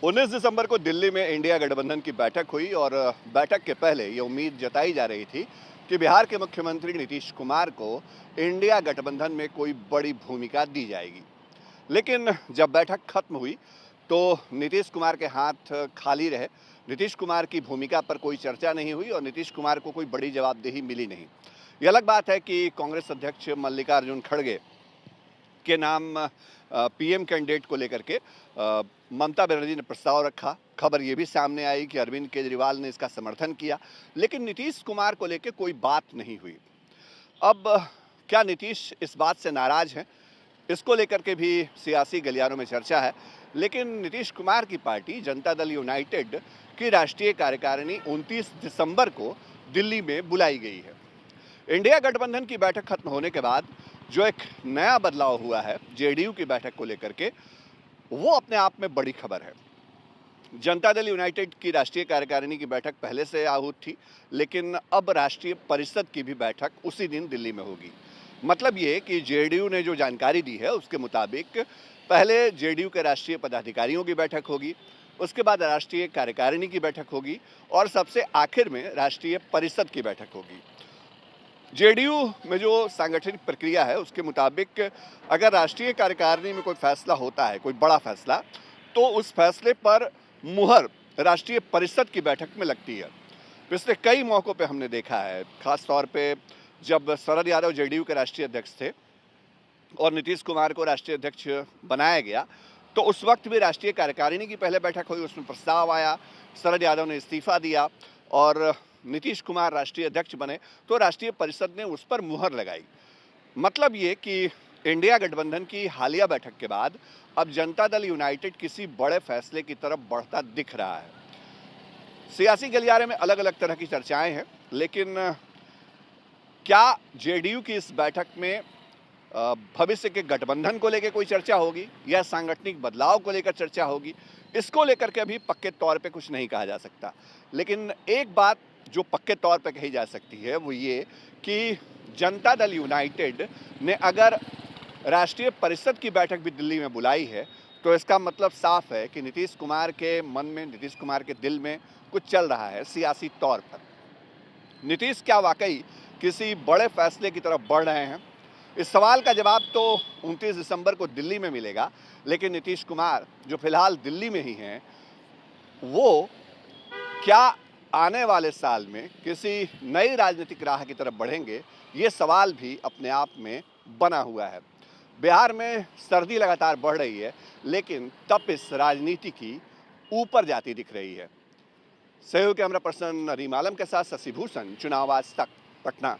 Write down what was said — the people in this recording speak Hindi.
19 दिसंबर को दिल्ली में इंडिया गठबंधन की बैठक हुई और बैठक के पहले ये उम्मीद जताई जा रही थी कि बिहार के मुख्यमंत्री नीतीश कुमार को इंडिया गठबंधन में कोई बड़ी भूमिका दी जाएगी। लेकिन जब बैठक खत्म हुई तो नीतीश कुमार के हाथ खाली रहे। नीतीश कुमार की भूमिका पर कोई चर्चा नहीं हुई और नीतीश कुमार को कोई बड़ी जवाबदेही मिली नहीं। ये अलग बात है कि कांग्रेस अध्यक्ष मल्लिकार्जुन खड़गे के नाम पीएम कैंडिडेट को लेकर के ममता बनर्जी ने प्रस्ताव रखा। खबर ये भी सामने आई कि अरविंद केजरीवाल ने इसका समर्थन किया, लेकिन नीतीश कुमार को लेकर कोई बात नहीं हुई। अब क्या नीतीश इस बात से नाराज हैं? इसको लेकर के भी सियासी गलियारों में चर्चा है। लेकिन नीतीश कुमार की पार्टी जनता दल यूनाइटेड की राष्ट्रीय कार्यकारिणी 29 दिसंबर को दिल्ली में बुलाई गई है। इंडिया गठबंधन की बैठक खत्म होने के बाद जो एक नया बदलाव हुआ है जेडीयू की बैठक को लेकर के, वो अपने आप में बड़ी खबर है। जनता दल यूनाइटेड की राष्ट्रीय कार्यकारिणी की बैठक पहले से आहूत थी, लेकिन अब राष्ट्रीय परिषद की भी बैठक उसी दिन दिल्ली में होगी। मतलब ये कि जेडीयू ने जो जानकारी दी है उसके मुताबिक पहले जेडीयू के राष्ट्रीय पदाधिकारियों की बैठक होगी, उसके बाद राष्ट्रीय कार्यकारिणी की बैठक होगी और सबसे आखिर में राष्ट्रीय परिषद की बैठक होगी। जेडीयू में जो सांगठनिक प्रक्रिया है उसके मुताबिक अगर राष्ट्रीय कार्यकारिणी में कोई फैसला होता है, कोई बड़ा फैसला, तो उस फैसले पर मुहर राष्ट्रीय परिषद की बैठक में लगती है। पिछले कई मौक़ों पे हमने देखा है, खास तौर पे जब शरद यादव जेडीयू के राष्ट्रीय अध्यक्ष थे और नीतीश कुमार को राष्ट्रीय अध्यक्ष बनाया गया, तो उस वक्त भी राष्ट्रीय कार्यकारिणी की पहले बैठक हुई, उसमें प्रस्ताव आया, शरद यादव ने इस्तीफा दिया और नीतीश कुमार राष्ट्रीय अध्यक्ष बने, तो राष्ट्रीय परिषद ने उस पर मुहर लगाई। मतलब ये कि इंडिया गठबंधन की हालिया बैठक के बाद अब जनता दल यूनाइटेड किसी बड़े फैसले की तरफ बढ़ता दिख रहा है। सियासी गलियारे में अलग अलग तरह की चर्चाएं हैं, लेकिन क्या जेडीयू की इस बैठक में भविष्य के गठबंधन को लेकर कोई चर्चा होगी या सांगठनिक बदलाव को लेकर चर्चा होगी, इसको लेकर के अभी पक्के तौर पे कुछ नहीं कहा जा सकता। लेकिन एक बात जो पक्के तौर पे कही जा सकती है वो ये कि जनता दल यूनाइटेड ने अगर राष्ट्रीय परिषद की बैठक भी दिल्ली में बुलाई है, तो इसका मतलब साफ है कि नीतीश कुमार के मन में, नीतीश कुमार के दिल में कुछ चल रहा है सियासी तौर पर। नीतीश क्या वाकई किसी बड़े फैसले की तरफ बढ़ रहे हैं? इस सवाल का जवाब तो 29 दिसंबर को दिल्ली में मिलेगा, लेकिन नीतीश कुमार जो फिलहाल दिल्ली में ही हैं, वो क्या आने वाले साल में किसी नई राजनीतिक राह की तरफ बढ़ेंगे, ये सवाल भी अपने आप में बना हुआ है। बिहार में सर्दी लगातार बढ़ रही है, लेकिन तपिश राजनीति की ऊपर जाती दिख रही है। सहयोग कैमरा पर्सन रीम आलम के साथ शशि भूषण, चुनाव आज तक, पटना।